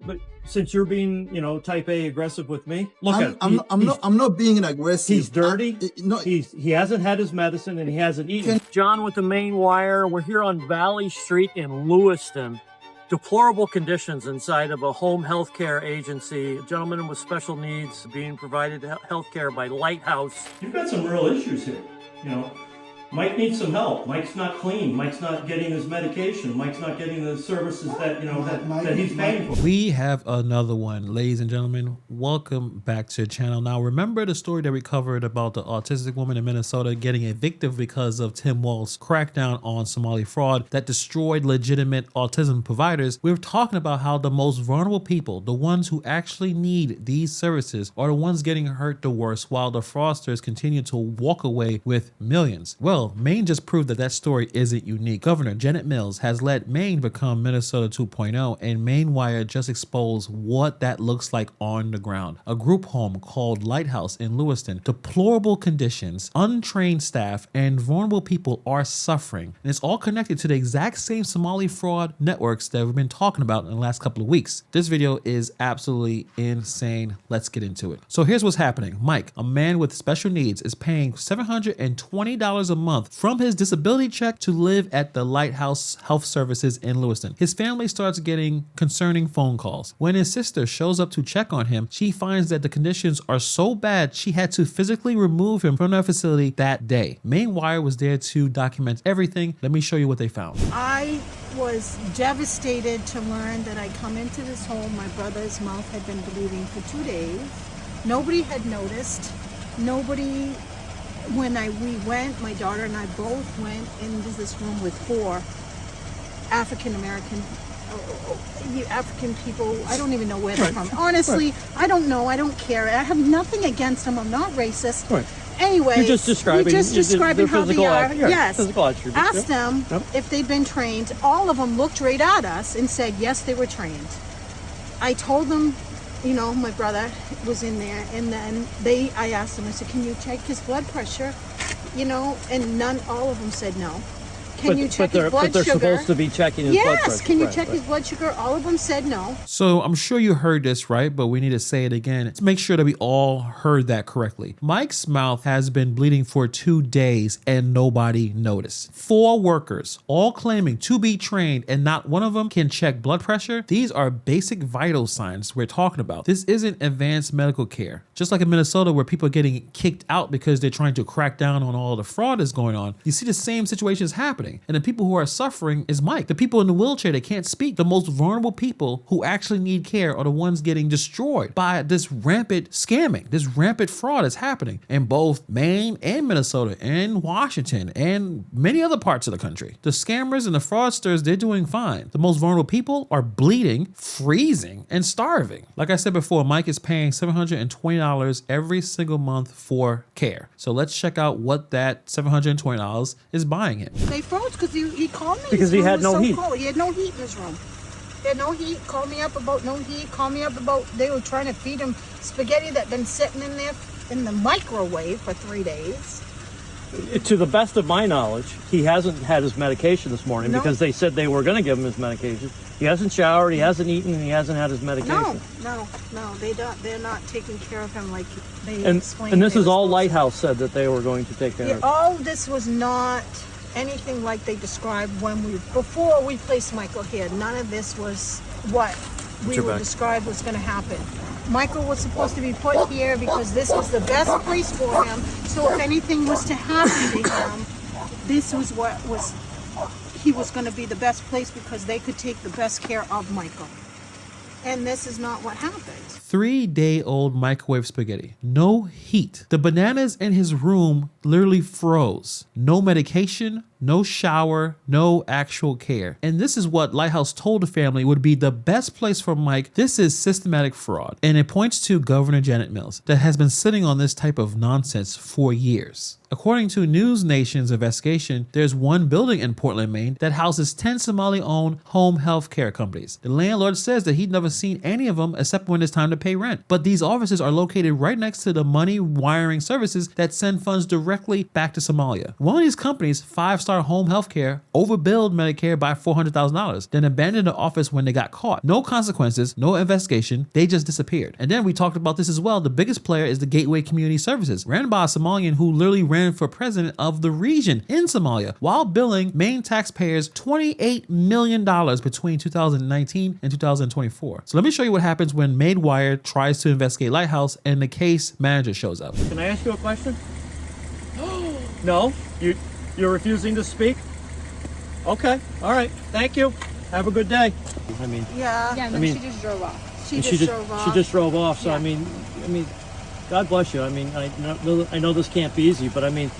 but since you're being, type A aggressive with me, look at I'm not being aggressive. He's dirty. He hasn't had his medicine and he hasn't eaten. John with the Maine Wire. We're here on Valley Street in Lewiston. Deplorable conditions inside of a home health care agency. A gentleman with special needs being provided health care by Lighthouse. You've got some real issues here. Mike needs some help. Mike's not clean. Mike's not getting his medication. Mike's not getting the services that that he's paying for. We have another one, ladies and gentlemen. Welcome back to the channel. Now, remember the story that we covered about the autistic woman in Minnesota getting evicted because of Tim Walz's crackdown on Somali fraud that destroyed legitimate autism providers? We were talking about how the most vulnerable people, the ones who actually need these services, are the ones getting hurt the worst, while the fraudsters continue to walk away with millions. Well, Maine just proved that story isn't unique. Governor Janet Mills has let Maine become Minnesota 2.0, and Maine Wire just exposed what that looks like on the ground. A group home called Lighthouse in Lewiston. Deplorable conditions, untrained staff, and vulnerable people are suffering. And it's all connected to the exact same Somali fraud networks that we've been talking about in the last couple of weeks. This video is absolutely insane. Let's get into it. So here's what's happening. Mike, a man with special needs, is paying $720 a month from his disability check to live at the Lighthouse Health Services in Lewiston. His family starts getting concerning phone calls. When his sister shows up to check on him, she finds that the conditions are so bad she had to physically remove him from the facility that day. Maine Wire was there to document everything. Let me show you what they found. I was devastated to learn that I come into this home. My brother's mouth had been bleeding for 2 days. Nobody had noticed. Nobody. When we went, my daughter and I both went into this room with 4 African people. I don't even know where they're from. Honestly, I don't know. I don't care. I have nothing against them. I'm not racist. Right. Anyway, you're just describing how they are. Yes. Physical attributes. Asked them if they'd been trained. All of them looked right at us and said, yes, they were trained. I told them, my brother was in there, and then I asked them, I said, can you check his blood pressure? And all of them said no. Can you check his blood sugar? But they're supposed to be checking his blood pressure. Yes, can you check his blood sugar? All of them said no. So I'm sure you heard this, right? But we need to say it again to make sure that we all heard that correctly. Mike's mouth has been bleeding for 2 days and nobody noticed. 4 workers, all claiming to be trained, and not one of them can check blood pressure. These are basic vital signs we're talking about. This isn't advanced medical care. Just like in Minnesota, where people are getting kicked out because they're trying to crack down on all the fraud that's going on, you see the same situations happening. And the people who are suffering is Mike. The people in the wheelchair that can't speak, the most vulnerable people who actually need care, are the ones getting destroyed by this rampant scamming, this rampant fraud is happening in both Maine and Minnesota and Washington and many other parts of the country. The scammers and the fraudsters, they're doing fine. The most vulnerable people are bleeding, freezing, and starving. Like I said before, Mike is paying $720 every single month for care. So let's check out what that $720 is buying him. They froze because he called me. Because he had no heat. Cold. He had no heat in his room. He had no heat. Called me up about no heat. Called me up about they were trying to feed him spaghetti that been sitting in there in the microwave for 3 days. To the best of my knowledge, he hasn't had his medication this morning because they said they were going to give him his medication. He hasn't showered, he hasn't eaten, and he hasn't had his medication. No, they're not taking care of him like they explained. And this is all Lighthouse said that they were going to take care of. All this was not anything like they described before we placed Michael here. None of this was what we were described was going to happen. Michael was supposed to be put here because this was the best place for him. So if anything was to happen to him, this was he was going to be the best place because they could take the best care of Michael. And this is not what happened. 3-day-old microwave spaghetti. No heat. The bananas in his room literally froze. No medication, no shower, no actual care. And this is what Lighthouse told the family would be the best place for Mike. This is systematic fraud. And it points to Governor Janet Mills that has been sitting on this type of nonsense for years. According to News Nation's investigation, there's one building in Portland, Maine that houses 10 Somali-owned home health care companies. The landlord says that he'd never seen any of them except when it's time to pay rent. But these offices are located right next to the money wiring services that send funds directly directly back to Somalia. One of these companies, 5-Star Home Healthcare, overbilled Medicare by $400,000, then abandoned the office when they got caught. No consequences, no investigation, they just disappeared. And then we talked about this as well. The biggest player is the Gateway Community Services, ran by a Somalian who literally ran for president of the region in Somalia while billing Maine taxpayers $28 million between 2019 and 2024. So let me show you what happens when Maine Wire tries to investigate Lighthouse and the case manager shows up. Can I ask you a question? No? You're refusing to speak? Okay, all right, thank you. Have a good day. I mean, Yeah. Yeah, and then she just drove off. She just drove off. She just drove off. So Yeah. I mean, God bless you. I mean, I know this can't be easy, but I mean,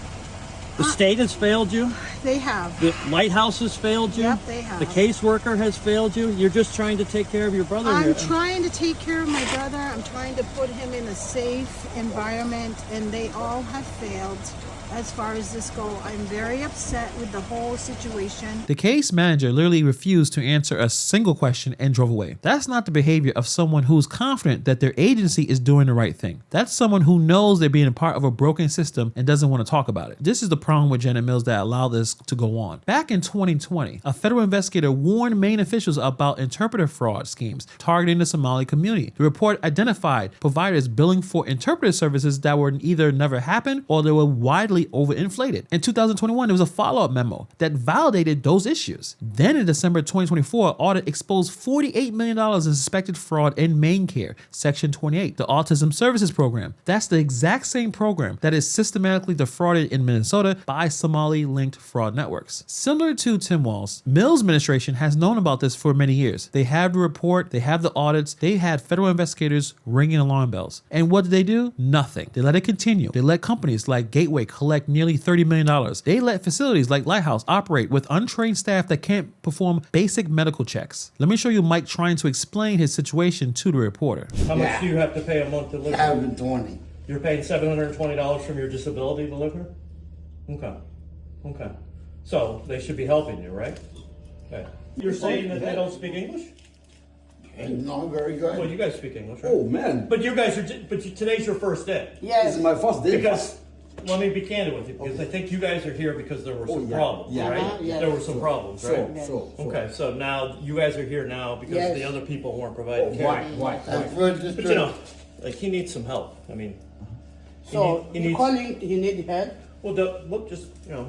the state has failed you. They have. The Lighthouse has failed you. Yep, they have. The caseworker has failed you. You're just trying to take care of your brother here. I'm trying to take care of my brother. I'm trying to put him in a safe environment, and they all have failed. As far as this goes, I'm very upset with the whole situation. The case manager literally refused to answer a single question and drove away. That's not the behavior of someone who's confident that their agency is doing the right thing. That's someone who knows they're being a part of a broken system and doesn't want to talk about it. This is the problem with Janet Mills that allowed this to go on. Back in 2020, a federal investigator warned Maine officials about interpreter fraud schemes targeting the Somali community. The report identified providers billing for interpreter services that were either never happened or they were widely overinflated. In 2021, there was a follow-up memo that validated those issues. Then in December 2024, an audit exposed $48 million in suspected fraud in Maine Care, Section 28, the Autism Services Program. That's the exact same program that is systematically defrauded in Minnesota by Somali-linked fraud networks. Similar to Tim Walz, Mills' administration has known about this for many years. They have the report, they have the audits, they had federal investigators ringing alarm bells. And what did they do? Nothing. They let it continue. They let companies like Gateway collect nearly $30 million. They let facilities like Lighthouse operate with untrained staff that can't perform basic medical checks. Let me show you Mike trying to explain his situation to the reporter. How much do you have to pay a month to live here? 720. You're paying $720 from your disability to live here? Okay. So they should be helping you, right? Okay. You're saying that they don't speak English? No, very good. Well, you guys speak English, right? Oh man, But you guys are. Today's your first day. this Yes. is my first day. Because let me be candid with you, because I think you guys are here because there were some yeah. problems, Yeah. right? Yes. There were some problems, right? Sure. Okay, so now you guys are here now because Yes. the other people weren't providing care. Right. That's what the But you know, like he needs some help. I mean, So he you needs. calling? You need help? Well, look, just you know.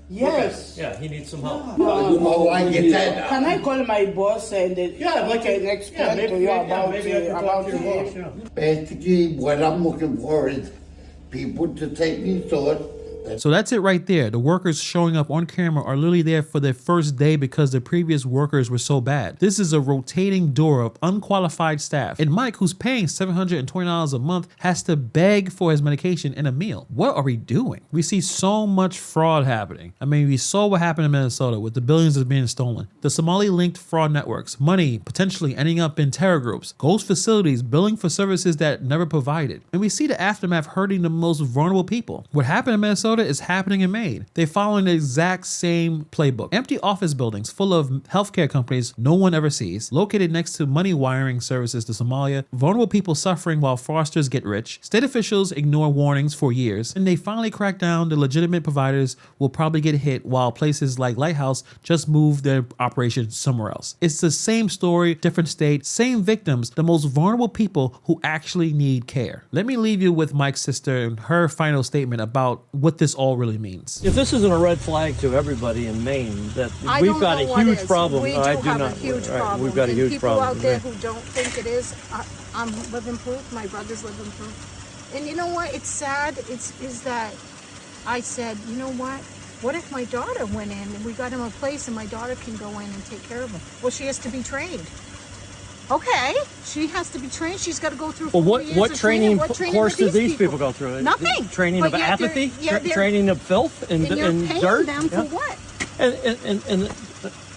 Yes. Yeah, he needs some help. Oh, I get that. Can I call my boss and then Yeah, I'd like he can to explain maybe, to you yeah, about maybe I can talk to your boss. him? Yeah. Basically, what I'm looking for is people to take me to it. So that's it right there. The workers showing up on camera are literally there for their first day because the previous workers were so bad. This is a rotating door of unqualified staff. And Mike, who's paying $720 a month, has to beg for his medication and a meal. What are we doing? We see so much fraud happening. I mean, we saw what happened in Minnesota with the billions that's being stolen. The Somali-linked fraud networks, money potentially ending up in terror groups, ghost facilities billing for services that never provided. And we see the aftermath hurting the most vulnerable people. What happened in Minnesota is happening in Maine. They're following the exact same playbook. Empty office buildings full of healthcare companies no one ever sees, located next to money wiring services to Somalia, vulnerable people suffering while fraudsters get rich. State officials ignore warnings for years, and they finally crack down. The legitimate providers will probably get hit while places like Lighthouse just move their operation somewhere else. It's the same story, different state, same victims, the most vulnerable people who actually need care. Let me leave you with Mike's sister and her final statement about what this all really means. If this isn't a red flag to everybody in Maine, that I we've don't got know a what huge is. problem. We No, I do do have not. a huge Right, problem. we've got a And huge people problem. out there who don't think it is, I'm living proof. My brother's living proof. And you know what? It's sad. Is that I said, you know what if my daughter went in and we got him a place and my daughter can go in and take care of him? Well, she has to be trained. Okay, she has to be trained. She's got to go through. Well, 4 years what of training What training course do do these people go through? Nothing. Training But of yet they're- apathy? yeah, they're- Training of filth and And you're paying dirt? them Yeah. for what? And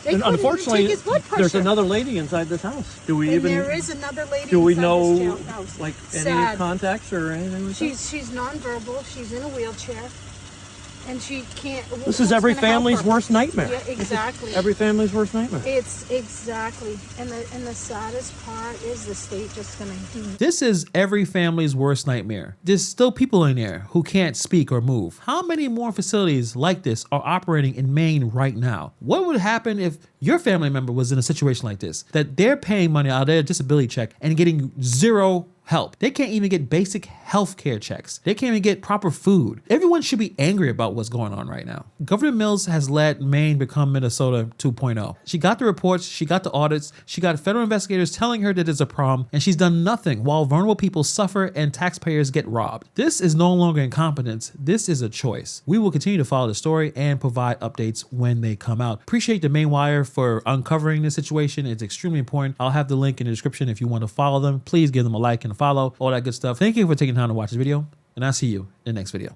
They couldn't unfortunately, take his blood there's pressure. another lady inside this house. Do we And even? there is another lady. Do we inside know this jailhouse. like any Sad. contacts or anything? Like that? She's nonverbal. She's in a wheelchair. and she can't. This is every who's gonna help family's her? worst nightmare. Yeah, exactly. Every family's worst nightmare. It's exactly, and the saddest part is the state just gonna. This is every family's worst nightmare. There's still people in there who can't speak or move. How many more facilities like this are operating in Maine right now? What would happen if your family member was in a situation like this, that they're paying money out of their disability check and getting zero help? They can't even get basic health care checks. They can't even get proper food. Everyone should be angry about what's going on right now. Governor Mills has let Maine become Minnesota 2.0. She got the reports, she got the audits, she got federal investigators telling her that there's a problem, and she's done nothing while vulnerable people suffer and taxpayers get robbed. This is no longer incompetence. This is a choice. We will continue to follow the story and provide updates when they come out. Appreciate the Maine Wire for uncovering this situation. It's extremely important. I'll have the link in the description if you want to follow them. Please give them a like and a follow, all that good stuff. Thank you for taking time to watch this video, and I'll see you in the next video.